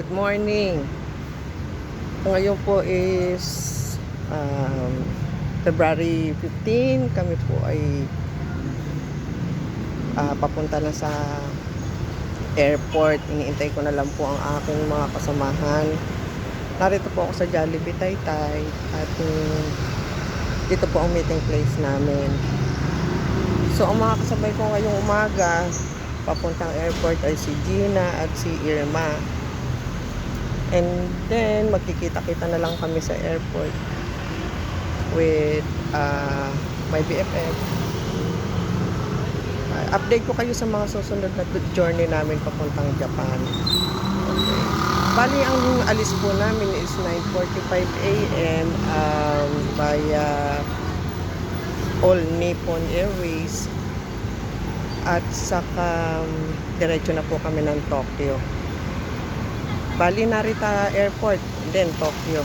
Good morning. Ngayon po is February 15. Kami po ay papunta na sa airport. Iniintay ko na lang po ang aking mga kasamahan. Narito po ako sa Jollibee Taytay at dito po ang meeting place namin. So ang mga kasabay ko ngayong umaga papuntang airport ay si Gina at si Irma. And then, magkikita-kita na lang kami sa airport with my BFF. Update ko kayo sa mga susunod na journey namin papuntang Japan. Okay. Bali, ang alis po namin is 9:45 a.m. Via All Nippon Airways. At saka, diretso na po kami ng Tokyo. Bali, Narita Airport, then Tokyo.